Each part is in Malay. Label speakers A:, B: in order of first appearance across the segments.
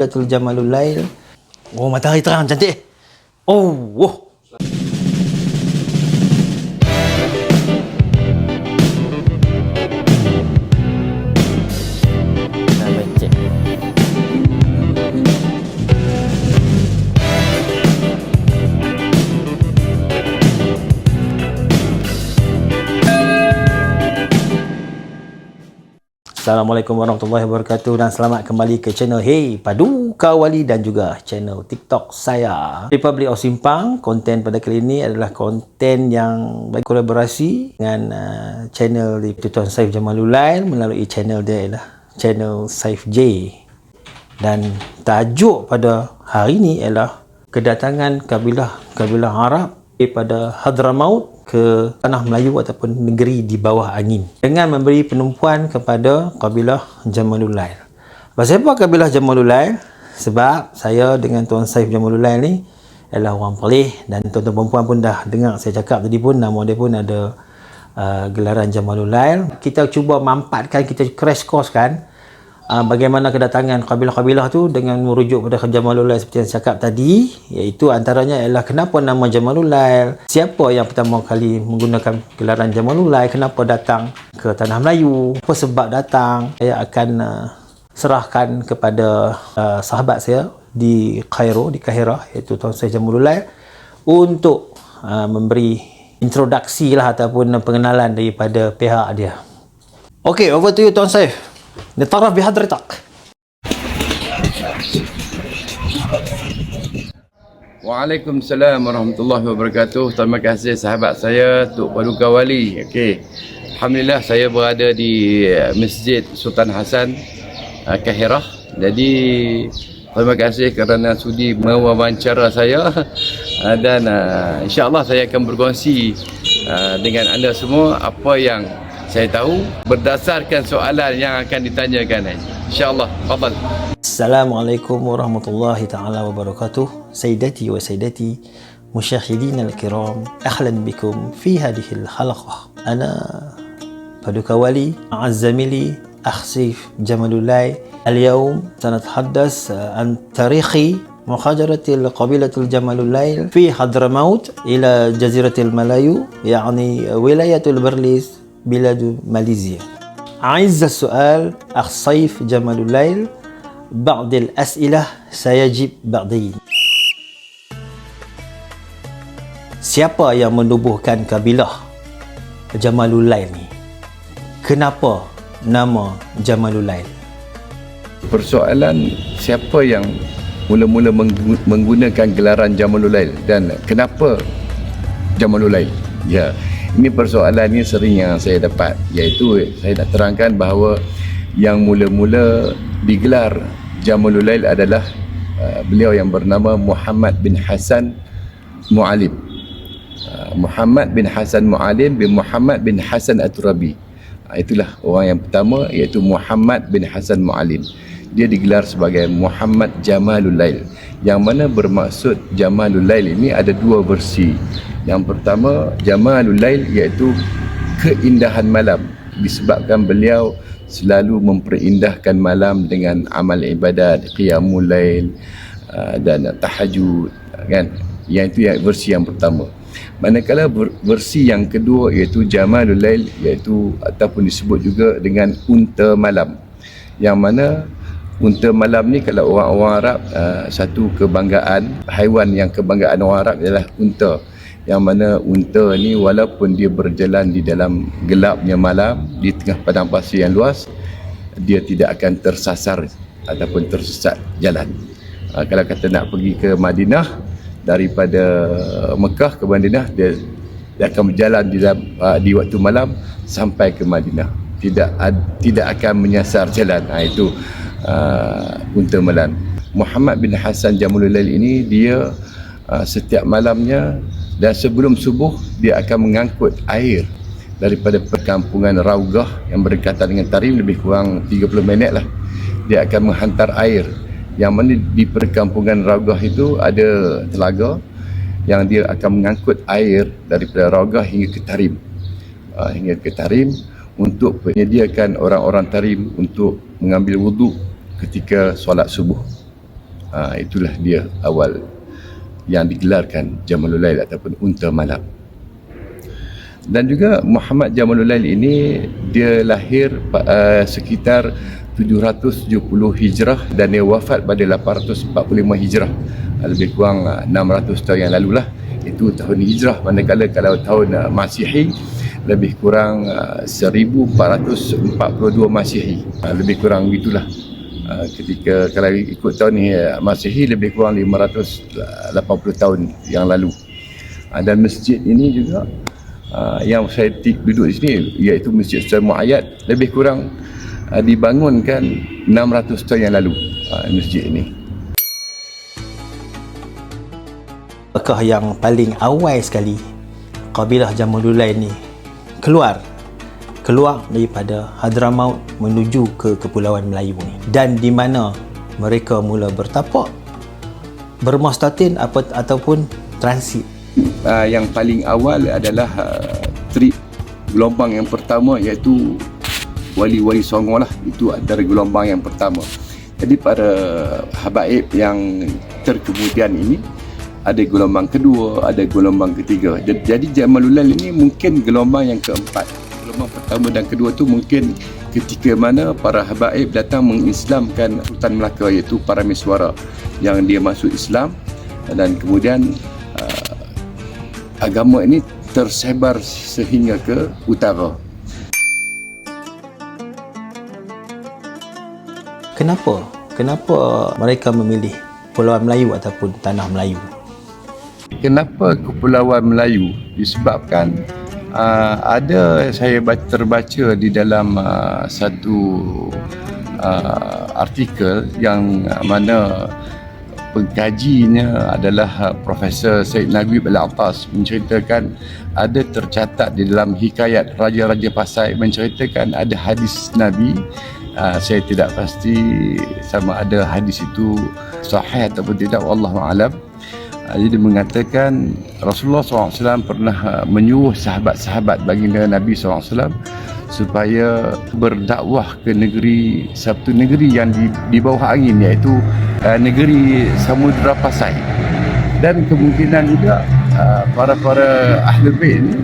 A: Qabilatul Jamalul Lail. Oh, matahari terang cantik. Oh, wah. Nah, becek. Assalamualaikum warahmatullahi wabarakatuh dan selamat kembali ke channel Hey Paduka Wali dan juga channel TikTok saya Republic of Simpang. Konten pada kali ini adalah konten yang berkolaborasi dengan channel di Tuan Saif Jamalul Lail melalui channel dia ialah channel Saif J. Dan tajuk pada hari ini ialah kedatangan kabilah Arab daripada Hadramaut ke tanah Melayu ataupun negeri di bawah angin dengan memberi penumpuan kepada kabilah Jamalul Lail. Pasal apa kabilah Jamalul Lail? Sebab saya dengan Tuan Saif Jamalul Lail ni adalah orang Perlis dan tuan-tuan perempuan pun dah dengar saya cakap tadi pun nama dia pun ada gelaran Jamalul Lail. Kita cuba mampatkan, kita crash course kan bagaimana kedatangan kabilah-kabilah tu dengan merujuk pada Jamalul Lail seperti yang saya cakap tadi, iaitu antaranya ialah kenapa nama Jamalul Lail, siapa yang pertama kali menggunakan gelaran Jamalul Lail, kenapa datang ke Tanah Melayu, apa sebab datang. Saya akan serahkan kepada sahabat saya di Cairo, di Kahirah, iaitu Tuan Saif Jamalul Lail untuk memberi introduksi lah ataupun pengenalan daripada pihak dia. Okay, over to you Tuan Saif. نتعرف بحضرتك.
B: Waalaikumsalam warahmatullahi wabarakatuh. Terima kasih sahabat saya Tok Paduka Wali. Okey. Alhamdulillah saya berada di Masjid Sultan Hassan Kahirah. Jadi terima kasih kerana sudi mewawancara saya dan insya-Allah saya akan berkongsi dengan anda semua apa yang saya tahu berdasarkan soalan yang akan ditanyakan. InsyaAllah. Fadal.
A: Assalamualaikum warahmatullahi ta'ala wabarakatuh. Sayyidati wa sayyidati musyahidin al-kiram. Ahlan bikum fi hadihil halaqah. Ana Paduka Wali ma'azzamili Akh Saif Jamalul Lail. اليوم سنتحدث عن تاريخ مهاجرة قبيلة الجمال الليل في حضرموت إلى جزيرة الملايو يعني ولاية البرليس بلاد ماليزيا. عايز السؤال أخ سيف جمال الليل بعض الأسئلة سيجيب بعضين. Siapa yang menubuhkan kabilah Jamalul Lail ni? Kenapa nama Jamalul Lail?
B: Persoalan siapa yang mula-mula menggunakan gelaran Jamalul Lail dan kenapa Jamalul Lail? Ya, ini persoalan ni sering yang saya dapat, iaitu saya nak terangkan bahawa yang mula-mula digelar Jamalul Lail adalah beliau yang bernama Muhammad bin Hasan Mu'alim. Muhammad bin Hasan Mu'alim bin Muhammad bin Hasan At-Turabi. Itulah orang yang pertama, iaitu Muhammad bin Hasan Mu'alim. Dia digelar sebagai Muhammad Jamalul Lail, yang mana bermaksud Jamalul Lail ini ada dua versi. Yang pertama, Jamalul Lail iaitu keindahan malam, disebabkan beliau selalu memperindahkan malam dengan amal ibadat, qiyamul lail dan tahajud kan. Yang itu versi yang pertama. Manakala versi yang kedua iaitu Jamalul Lail, iaitu ataupun disebut juga dengan unta malam. Yang mana unta malam ni kalau orang-orang Arab satu kebanggaan, haiwan yang kebanggaan orang Arab adalah unta. Yang mana unta ni walaupun dia berjalan di dalam gelapnya malam di tengah padang pasir yang luas, dia tidak akan tersasar ataupun tersesat jalan. Kalau kata nak pergi ke Madinah, daripada Mekah ke Madinah, dia akan berjalan di waktu malam sampai ke Madinah, tidak akan menyasar jalan. Itu unta malam. Muhammad bin Hasan Jamalul Lail ini dia setiap malamnya dan sebelum subuh dia akan mengangkut air daripada perkampungan Raugah yang berdekatan dengan Tarim, lebih kurang 30 minit lah. Dia akan menghantar air, yang mana di perkampungan Raugah itu ada telaga yang dia akan mengangkut air daripada Raugah hingga ke Tarim untuk menyediakan orang-orang Tarim untuk mengambil wuduk ketika solat subuh. Itulah dia awal yang digelarkan Jamalul Lail ataupun Unta Malam. Dan juga Muhammad Jamalul Lail ini dia lahir sekitar 770 Hijrah dan dia wafat pada 845 Hijrah, lebih kurang 600 tahun yang lalu lah. Itu tahun Hijrah, manakala kalau tahun Masihi lebih kurang 1442 Masihi, lebih kurang gitulah. Ketika kalau ikut tahun ni Masihi lebih kurang 580 tahun yang lalu. Dan masjid ini juga yang saya duduk di sini, iaitu Masjid Sultan Muayyad, lebih kurang dibangunkan 600 tahun yang lalu masjid ini.
A: Apakah yang paling awal sekali kabilah Jamalul Lail ni keluar daripada Hadramaut menuju ke Kepulauan Melayu ni, dan di mana mereka mula bertapak, bermustatin ataupun transit?
B: Yang paling awal adalah trip gelombang yang pertama, iaitu Wali-Wali Songo lah. Itu antara gelombang yang pertama. Jadi para habaib yang terkemudian ini ada gelombang kedua, ada gelombang ketiga. Jadi Jamalul Lail ini mungkin gelombang yang keempat. Gelombang pertama dan kedua tu mungkin ketika mana para habaib datang mengislamkan Sultan Melaka, iaitu Parameswara, yang dia masuk Islam, dan kemudian agama ini tersebar sehingga ke utara.
A: Kenapa mereka memilih Kepulauan Melayu ataupun Tanah Melayu?
B: Kenapa Kepulauan Melayu? Disebabkan ada saya terbaca di dalam satu artikel yang mana pengkajinya adalah Profesor Syed Naguib Al-Attas, menceritakan ada tercatat di dalam hikayat Raja-Raja Pasai, menceritakan ada hadis Nabi. Saya tidak pasti sama ada hadis itu sahih ataupun tidak, wallahu a'lam. Jadi mengatakan Rasulullah SAW pernah menyuruh sahabat-sahabat baginda Nabi SAW supaya berdakwah ke satu negeri yang di bawah angin, iaitu negeri Samudra Pasai. Dan kemungkinan juga para Ahlul Bait ini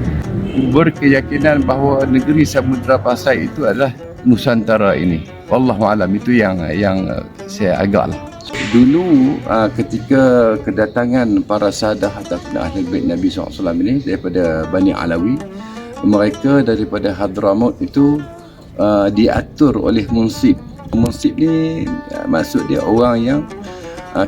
B: berkeyakinan bahawa negeri Samudra Pasai itu adalah Nusantara ini. Wallahu alam, itu yang saya agaklah. Dulu ketika kedatangan para sahadah ataupun Ahlul Bait Nabi SAW ini daripada Bani Alawi, mereka daripada Hadramaut itu diatur oleh munsib. Munsib ni maksud dia orang yang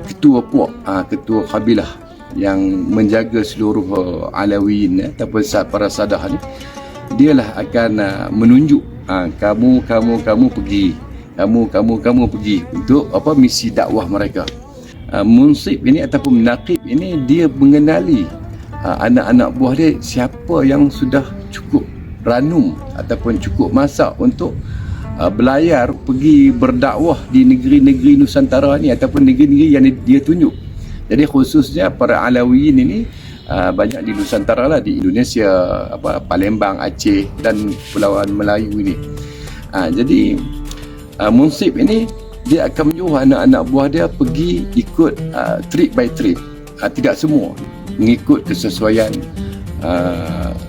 B: ketua puak, ketua kabilah yang menjaga seluruh Alawiyin ataupun para sahadah ni. Dialah akan menunjuk kamu pergi, kamu pergi untuk misi dakwah mereka. Munsib ini ataupun naqib ini dia mengenali anak-anak buah dia siapa yang sudah cukup ranum ataupun cukup masak untuk belayar pergi berdakwah di negeri-negeri Nusantara ni ataupun negeri-negeri yang dia tunjuk. Jadi khususnya para Alawiyin ini banyak di Nusantara lah, di Indonesia, Palembang, Aceh dan Kepulauan Melayu ini. Jadi munsib ini dia akan menyuruh anak-anak buah dia pergi ikut trip by trip, tidak semua, mengikut kesesuaian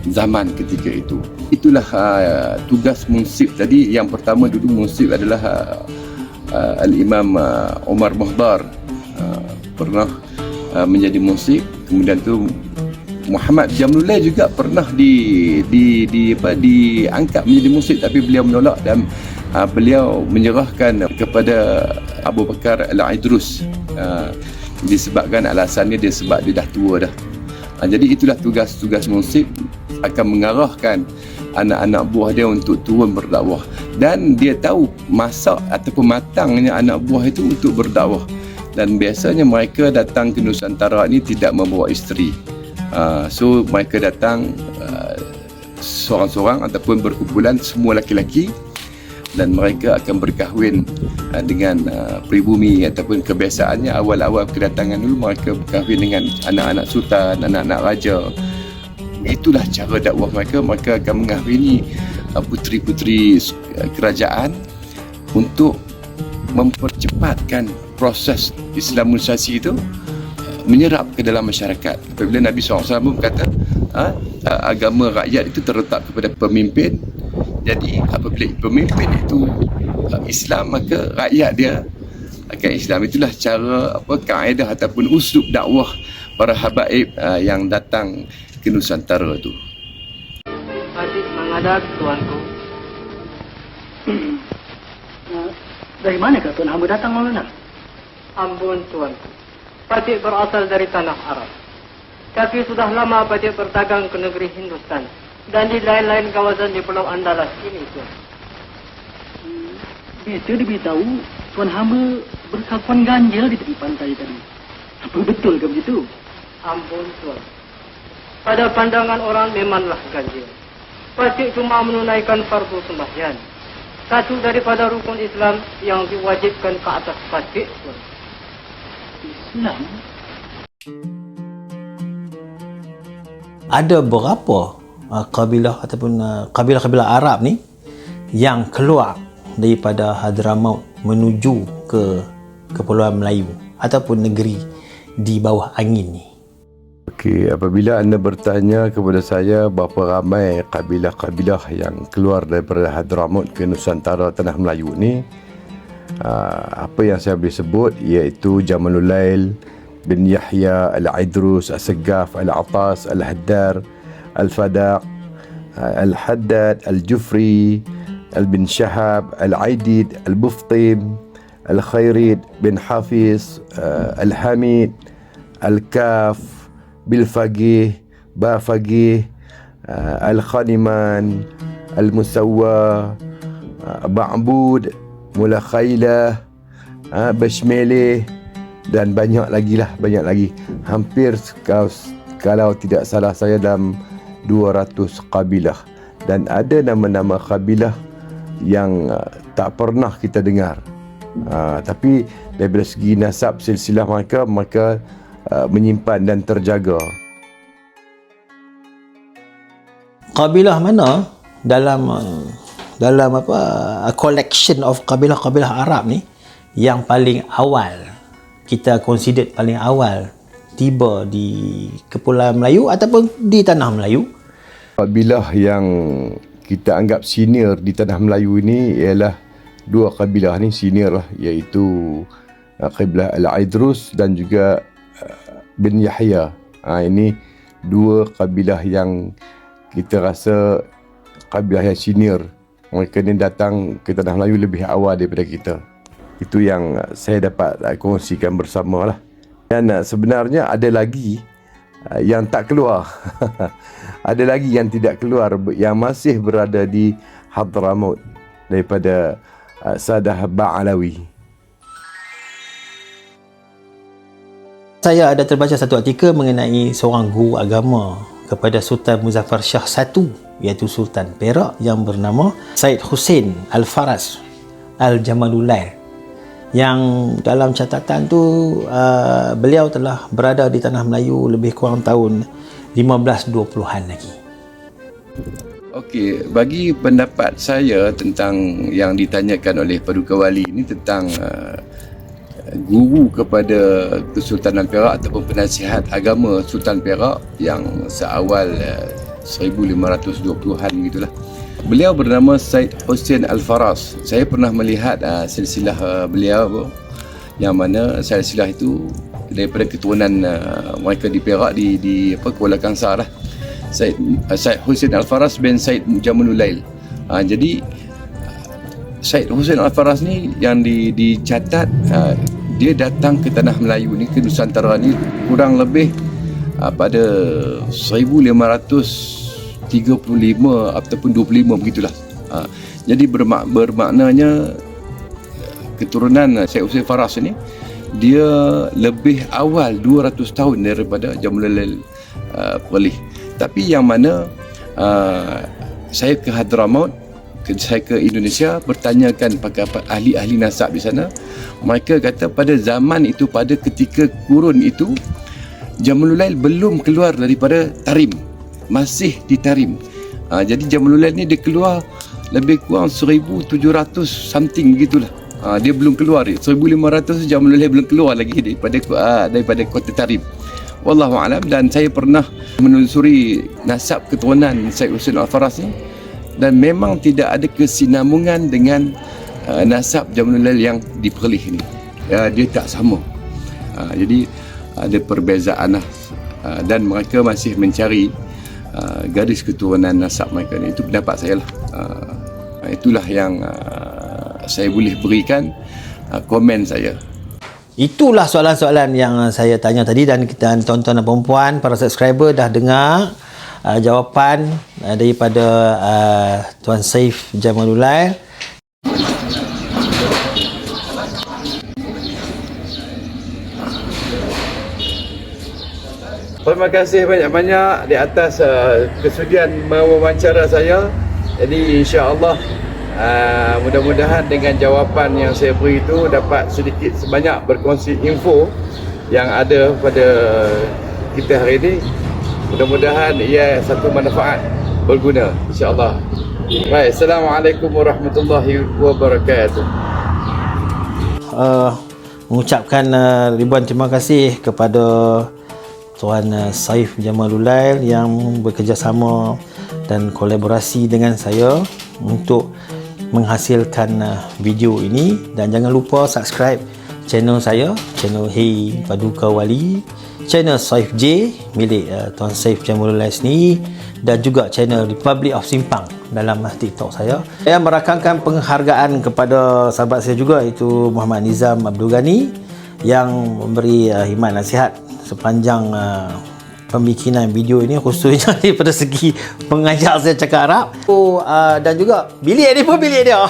B: zaman ketika itu. Itulah tugas munsib tadi. Yang pertama dulu munsib adalah Al-Imam Umar Muhdar, pernah menjadi munsib. Kemudian tu Muhammad Jamalul Lail juga pernah diangkat menjadi munsib, tapi beliau menolak dan beliau menyerahkan kepada Abu Bakar Al-Idrus, disebabkan alasannya sebab dia dah tua dah. Jadi itulah tugas munsib, akan mengarahkan anak-anak buah dia untuk turun berdakwah, dan dia tahu masak ataupun matangnya anak buah itu untuk berdakwah. Dan biasanya mereka datang ke Nusantara ni tidak membawa isteri. So mereka datang seorang-seorang ataupun berkumpulan semua laki-laki, dan mereka akan berkahwin dengan pribumi ataupun kebiasaannya awal-awal kedatangan dulu mereka berkahwin dengan anak-anak sultan, anak-anak raja. Itulah cara dakwah mereka. Mereka akan mengahwini puteri-puteri kerajaan untuk mempercepatkan proses Islamisasi itu menyerap ke dalam masyarakat. Apabila Nabi SAW berkata agama rakyat itu terletak kepada pemimpin, jadi apabila pemimpin itu Islam, maka rakyat dia akan Islam. Itulah cara kaedah ataupun uslub dakwah para habaib yang datang ke Nusantara itu.
C: Adik menghadap tuanku.
D: Dari mana kau Tuan hamba datang Maulana?
C: Ampun tuanku. Patik berasal dari tanah Arab. Tapi sudah lama Patik berdagang ke negeri Hindustan dan di lain-lain kawasan di Pulau Andalas ini tuan.
D: Biasa diberitahu Tuan hamba bersakuan ganjil di tepi pantai tadi. Apa betul ke begitu?
C: Ampun tuan. Pada pandangan orang memanglah ganjil. Patik cuma menunaikan fardu sembahyang. Satu daripada rukun Islam yang diwajibkan ke atas Patik tuan.
D: Islam?
A: Ada berapa kabilah ataupun kabilah-kabilah Arab ni yang keluar daripada Hadramaut menuju ke Kepulauan Melayu ataupun negeri di bawah angin ni?
B: Okey, apabila anda bertanya kepada saya berapa ramai kabilah-kabilah yang keluar daripada Hadramaut ke Nusantara Tanah Melayu ni, apa yang saya boleh sebut iaitu Jamalul Lail bin Yahya, Al-Idrus, Al-Segaf, Al-Atas, Al-Haddar, Al-Fadaq, Al-Haddad, Al-Jufri, Al-Bin Shahab, Al-Aidid, Al-Buftim, Al-Khairid bin Hafiz, Al-Hamid, Al-Kaf, Bil-Fagih, Ba-Fagih, Al-Khaniman, Al-Musawwa, Ba'bud, Mula Khailah, Bashmeleh, dan banyak lagi. Hampir kalau tidak salah saya dalam 200 kabilah, dan ada nama-nama kabilah yang tak pernah kita dengar. Tapi dari segi nasab silsilah maka menyimpan dan terjaga.
A: Kabilah mana dalam collection of kabilah-kabilah Arab ni yang paling awal kita consider paling awal tiba di Kepulauan Melayu ataupun di Tanah Melayu?
B: Kabilah yang kita anggap senior di Tanah Melayu ini ialah dua kabilah ni senior lah, iaitu kabilah Al-Idrus dan juga bin Yahya. Ini dua kabilah yang kita rasa kabilah yang senior. Mereka ni datang ke Tanah Melayu lebih awal daripada kita. Itu yang saya dapat kongsikan bersama lah. Dan sebenarnya ada lagi yang tak keluar. Ada lagi yang tidak keluar, yang masih berada di Hadramaut daripada Sadah Ba'alawi.
A: Saya ada terbaca satu artikel mengenai seorang guru agama kepada Sultan Muzaffar Shah I, iaitu Sultan Perak, yang bernama Syed Hussein Al-Faras Al-Jamalulail, yang dalam catatan tu beliau telah berada di Tanah Melayu lebih kurang tahun 1520-an lagi.
B: Okey, bagi pendapat saya tentang yang ditanyakan oleh Paduka Wali ini tentang guru kepada Kesultanan Perak ataupun penasihat agama Sultan Perak yang seawal 1520-an gitulah. Beliau bernama Syed Hussein Al-Faras. Saya pernah melihat silsilah beliau, yang mana silsilah itu daripada keturunan mereka di Perak di Kuala Kangsar lah. Syed Hussein Al-Faras bin Syed Jamalulail. Jadi Syed Hussein Al-Faras ni yang dicatat dia datang ke Tanah Melayu ni, ke Nusantara ni kurang lebih pada 1535 ataupun 25 begitulah. Jadi bermaknanya keturunan Syed Hussein Faras ni dia lebih awal 200 tahun daripada Jamalulail Perlih. Tapi yang mana saya ke Hadramaut, saya ke Indonesia, bertanyakan pada ahli-ahli nasab di sana, mereka kata pada zaman itu, pada ketika kurun itu, Jamalulail belum keluar daripada Tarim, masih di Tarim. Jadi Jamalulail ni dia keluar lebih kurang 1700 something gitulah. dia belum keluar. 1500 Jamalul Lail belum keluar lagi daripada Kota Tarim. Wallahu a'lam. Dan saya pernah menelusuri nasab keturunan Syed Hussein Al-Faras ni, dan memang tidak ada kesinambungan dengan nasab Jamalul Lail yang di Perlis ni. Dia tak sama. Jadi ada perbezaan lah. Dan mereka masih mencari garis keturunan nasab mereka ni. Itu pendapat saya lah. Itulah yang saya boleh berikan komen saya.
A: Itulah soalan-soalan yang saya tanya tadi, dan tuan-tuan dan puan-puan, para subscriber dah dengar jawapan daripada Tuan Saif Jamalul Lail.
B: Terima kasih banyak-banyak di atas kesudian mewawancara saya. Jadi insya-Allah mudah-mudahan dengan jawapan yang saya beri itu dapat sedikit sebanyak berkongsi info yang ada pada kita hari ini. Mudah-mudahan ia satu manfaat berguna, insya-Allah. Baik, Assalamualaikum warahmatullahi wabarakatuh.
A: Mengucapkan ribuan terima kasih kepada Tuan Saif Jamalul Lail yang bekerjasama dan kolaborasi dengan saya untuk menghasilkan video ini. Dan jangan lupa subscribe channel saya, channel Hey Paduka Wali, channel Saif J milik Tuan Saif Jamalul Lail sendiri, dan juga channel Republic of Simpang dalam TikTok saya. Saya merakamkan penghargaan kepada sahabat saya juga, iaitu Muhammad Nizam Abdul Ghani, yang memberi khidmat nasihat sepanjang pembikinan video ini, khususnya daripada segi mengajar saya cakap Arab. Dan juga bilik ni pun bilik dia.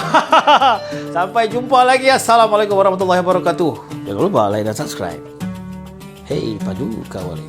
A: Sampai jumpa lagi. Assalamualaikum warahmatullahi wabarakatuh. Jangan lupa like dan subscribe. Hey Paduka Wali.